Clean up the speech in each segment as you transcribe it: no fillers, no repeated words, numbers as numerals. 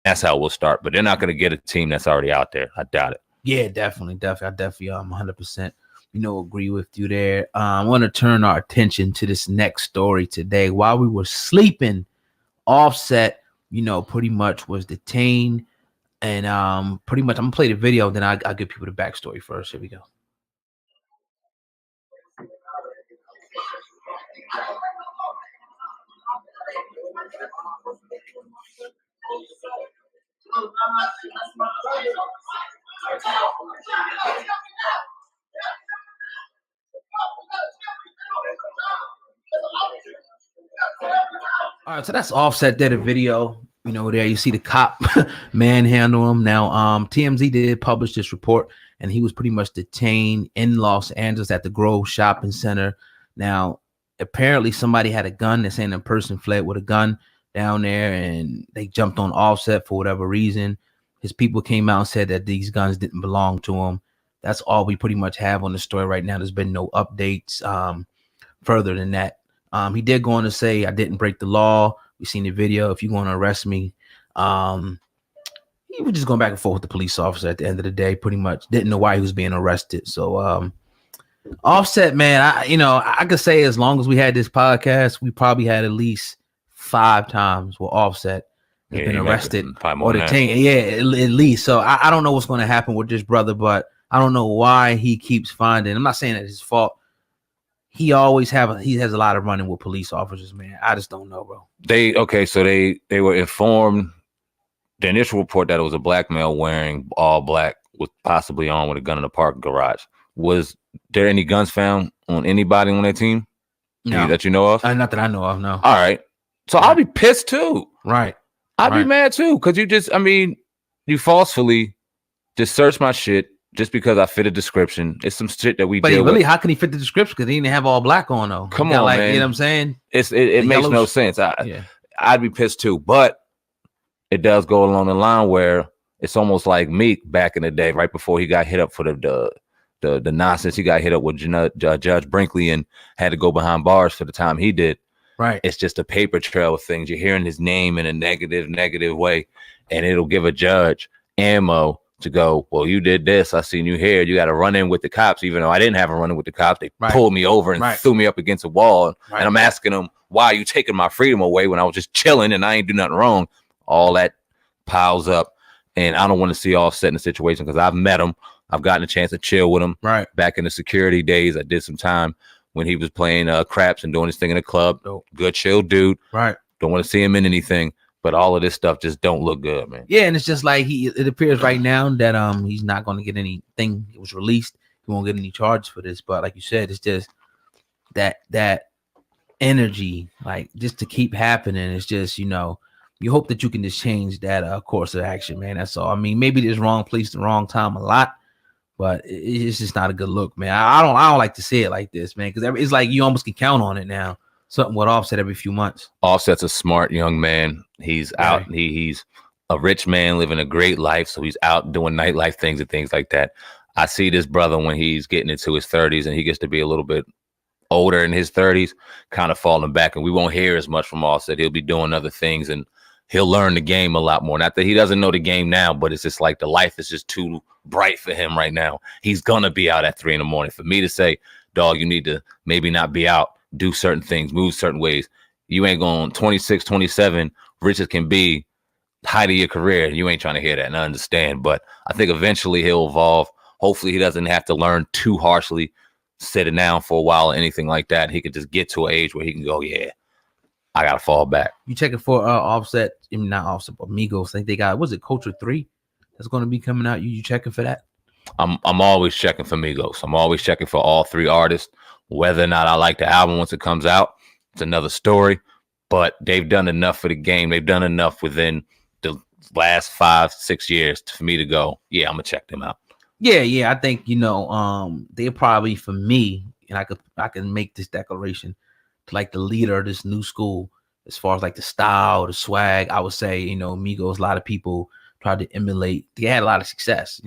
That's how we'll start. But they're not going to get a team that's already out there. I doubt it. Yeah, definitely. I definitely 100%, agree with you there. I want to turn our attention to this next story today. While we were sleeping, Offset, pretty much was detained. And pretty much I'm gonna play the video, then I'll give people the backstory first. Here we go. All right, so that's Offset there, the video. There you see the cop manhandle him. Now, TMZ did publish this report, and he was pretty much detained in Los Angeles at the Grove Shopping Center. Now, apparently somebody had a gun. They're saying a person fled with a gun down there, and they jumped on Offset for whatever reason. His people came out and said that these guns didn't belong to him. That's all we pretty much have on the story right now. There's been no updates further than that. He did go on to say, I didn't break the law. We seen the video. If you're going to arrest me, he was just going back and forth with the police officer at the end of the day, pretty much. Didn't know why he was being arrested. So Offset, man, I could say as long as we had this podcast, we probably had at least 5 times where Offset has been arrested or detained. Yeah, at least. So I don't know what's going to happen with this brother, but I don't know why he keeps finding. I'm not saying that it's his fault. He has a lot of running with police officers, man. I just don't know, bro. So they were informed, the initial report, that it was a black male wearing all black, was possibly armed with a gun in the park garage. Was there any guns found on anybody on that team? No. That you know of? Not that I know of, no. All right. So I'll be pissed too. Right. I'd be mad too, because you forcefully just searched my shit. Just because I fit a description. It's some shit that we But deal really, with. How can he fit the description? Because he didn't have all black on, though. Come on, man. You know what I'm saying? It makes no sense. I'd be pissed too. But it does go along the line where it's almost like Meek back in the day, right before he got hit up for the nonsense. He got hit up with Judge Brinkley and had to go behind bars for the time he did. Right. It's just a paper trail of things. You're hearing his name in a negative way, and it'll give a judge ammo to go, well, you did this. I seen you here. You got to run in with the cops, even though I didn't have a run-in with the cops. They pulled me over and threw me up against a wall. And I'm asking them, why are you taking my freedom away when I was just chilling and I ain't do nothing wrong? All that piles up. And I don't want to see Offset in the situation because I've met him. I've gotten a chance to chill with him. Right. Back in the security days, I did some time when he was playing craps and doing his thing in the club. Good, chill dude. Right. Don't want to see him in anything. But all of this stuff just don't look good, man. Yeah, and it's just like it appears right now that he's not going to get anything. It was released. He won't get any charges for this. But like you said, it's just that energy, like just to keep happening. It's just, you hope that you can just change that course of action, man. That's all. I mean, maybe there's wrong place, the wrong time a lot, but it's just not a good look, man. I don't like to see it like this, man, because it's like you almost can count on it now. Something with Offset every few months. Offset's a smart young man. He's out. He's a rich man living a great life. So he's out doing nightlife things and things like that. I see this brother when he's getting into his 30s and he gets to be a little bit older in his 30s, kind of falling back. And we won't hear as much from Offset. He'll be doing other things and he'll learn the game a lot more. Not that he doesn't know the game now, but it's just like the life is just too bright for him right now. He's going to be out at 3 a.m. For me to say, dog, you need to maybe not be out. Do certain things, move certain ways. You ain't going 26, 27, rich as can be, height of your career. You ain't trying to hear that, and I understand. But I think eventually he'll evolve. Hopefully he doesn't have to learn too harshly, sitting down for a while or anything like that. He could just get to an age where he can go, yeah, I got to fall back. You checking for Offset, not Offset, but Migos. I think they got, was it Culture 3 that's going to be coming out? You checking for that? I'm always checking for Migos. I'm always checking for all 3 artists. Whether or not I like the album once it comes out, it's another story. But they've done enough for the game. They've done enough within the last 5-6 years for me to go, yeah, I'm gonna check them out. Yeah. I think they're probably, for me, and I can make this declaration, like the leader of this new school as far as like the style, the swag. I would say, Migos, a lot of people tried to emulate. They had a lot of success,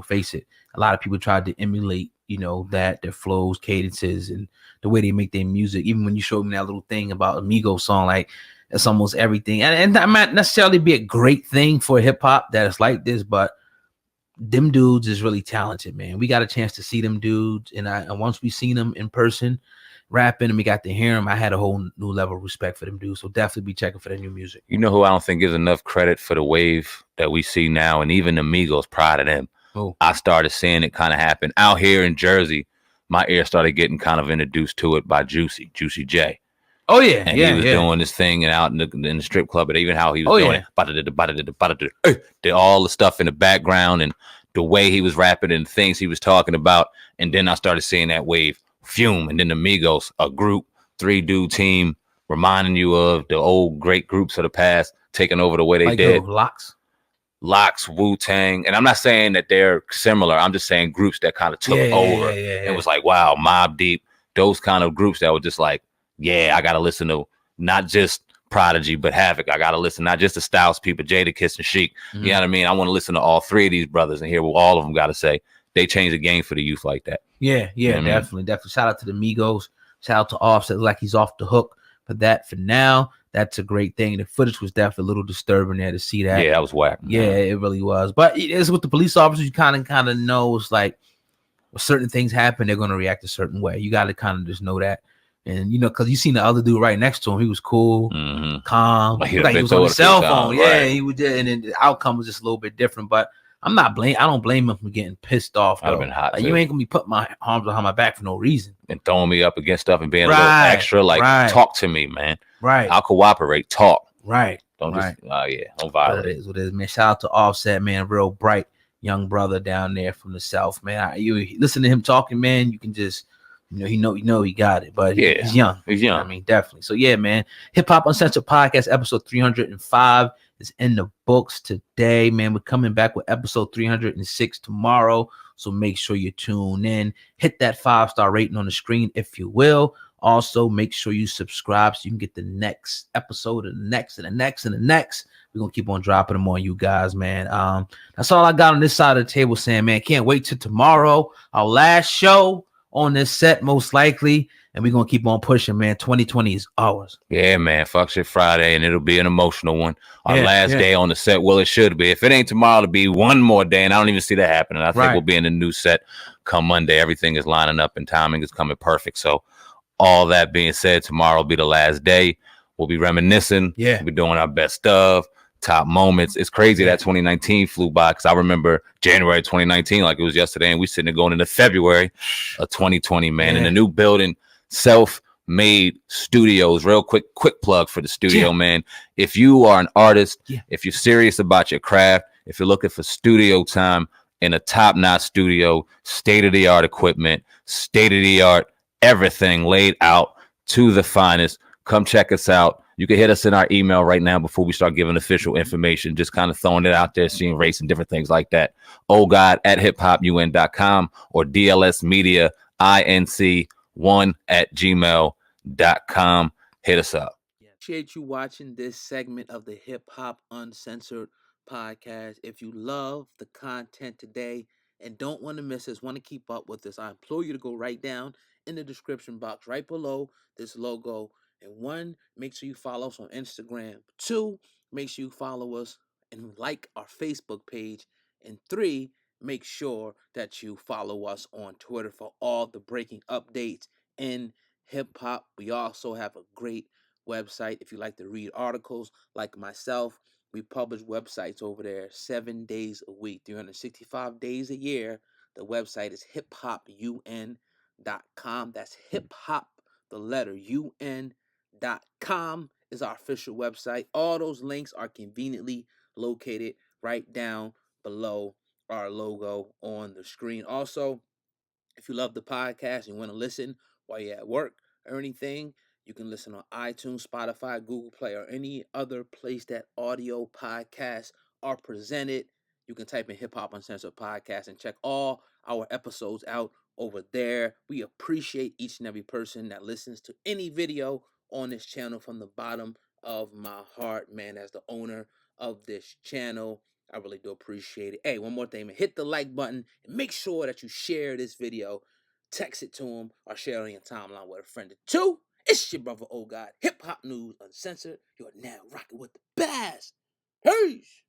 face it. A lot of people tried to emulate, that their flows, cadences, and the way they make their music. Even when you showed me that little thing about Migos song, like It's almost everything, and that might necessarily be a great thing for hip hop that is like this, but them dudes is really talented, man. We got a chance to see them dudes, and once we seen them in person rapping and we got to hear them, I had a whole new level of respect for them dudes. So definitely be checking for their new music. You know who I don't think gives enough credit for the wave that we see now, and even the Migos, proud of them. Oh. I started seeing it kind of happen out here in Jersey. My ear started getting kind of introduced to it by Juicy J. Oh yeah, and he was doing this thing and out in the strip club, but even how he was doing it, did all the stuff in the background and the way he was rapping and things he was talking about. And then I started seeing that wave fume, and then the Migos, a group, 3-dude team, reminding you of the old great groups of the past, taking over the way they did. Locks, Wu-Tang, and I'm not saying that they're similar. I'm just saying groups that kind of took over. It was like, wow, Mobb Deep, those kind of groups that were just like, yeah, I gotta listen to not just Prodigy, but Havoc. I gotta listen not just to Styles people, Jadakiss and Chic. You know what I mean? I want to listen to all three of these brothers and hear what all of them got to say. They changed the game for the youth like that. Yeah, You know what I mean? definitely. Shout out to the Migos. Shout out to Offset. Like he's off the hook for that. For now, that's a great thing. The footage was definitely a little disturbing there to see that. Yeah, that was whack. Yeah, it really was. But it's with the police officers, you kind of know it's like when certain things happen, they're gonna react a certain way. You got to kind of just know that. And you know, because you seen the other dude right next to him, he was cool, calm, like he was on his cell phone. Yeah, he was there, and then the outcome was just a little bit different. But I don't blame him for getting pissed off. I'd have been hot. Like, you ain't gonna be putting my arms behind my back for no reason and throwing me up against stuff and being a little extra. Like, talk to me, man. Right. I'll cooperate. Talk. Right. Don't just. Don't violate. It is what it is, man. Shout out to Offset, man. Real bright young brother down there from the South, man. You listen to him talking, man. You can just. You know he got it, but he's young. He's young. I mean, definitely. So yeah, man. Hip Hop Uncensored Podcast episode 305 is in the books today, man. We're coming back with episode 306 tomorrow. So make sure you tune in. Hit that 5-star rating on the screen if you will. Also, make sure you subscribe so you can get the next episode and the next and the next and the next. We're gonna keep on dropping them on you guys, man. That's all I got on this side of the table, saying, man, can't wait till tomorrow. Our last show on this set, most likely, and we're gonna keep on pushing, man. 2020 is ours. Yeah, man. Fuck shit Friday, and it'll be an emotional one. Our last day on the set. Well, it should be. If it ain't tomorrow, it'll be one more day, and I don't even see that happening. I think we'll be in the new set come Monday. Everything is lining up, and timing is coming perfect. So, all that being said, tomorrow will be the last day. We'll be reminiscing. Yeah, we'll be doing our best stuff. Top moments. It's crazy that 2019 flew by because I remember January 2019 like it was yesterday, and we sitting there going into February of 2020, man. In the new building, self-made studios. Real quick plug for the studio, man. If you are an artist, if you're serious about your craft, if you're looking for studio time in a top-notch studio, state-of-the-art equipment, state-of-the-art everything laid out to the finest, come check us out. You can hit us in our email right now before we start giving official information, just kind of throwing it out there, seeing race and different things like that. Oh God at hiphopun.com or dlsmedia1@gmail.com. Hit us up. Appreciate you watching this segment of the Hip Hop Uncensored podcast. If you love the content today and don't want to miss us, want to keep up with us, I implore you to go right down in the description box right below this logo. And 1, make sure you follow us on Instagram. 2, make sure you follow us and like our Facebook page. And 3, make sure that you follow us on Twitter for all the breaking updates in hip hop. We also have a great website if you like to read articles like myself. We publish websites over there 7 days a week, 365 days a year. The website is hiphopun.com. That's hip hop, the letter UN.com is our official website. All those links are conveniently located right down below our logo on the screen. Also, if you love the podcast and you want to listen while you're at work or anything, you can listen on iTunes, Spotify, Google Play, or any other place that audio podcasts are presented. You can type in Hip Hop Uncensored Podcast and check all our episodes out over there. We appreciate each and every person that listens to any video on this channel from the bottom of my heart, man. As the owner of this channel, I really do appreciate it. Hey, one more thing, man. Hit the like button and make sure that you share this video. Text it to them or share it on your timeline with a friend or two. It's your brother, Oh God. Hip Hop News Uncensored. You're now rocking with the best. Peace.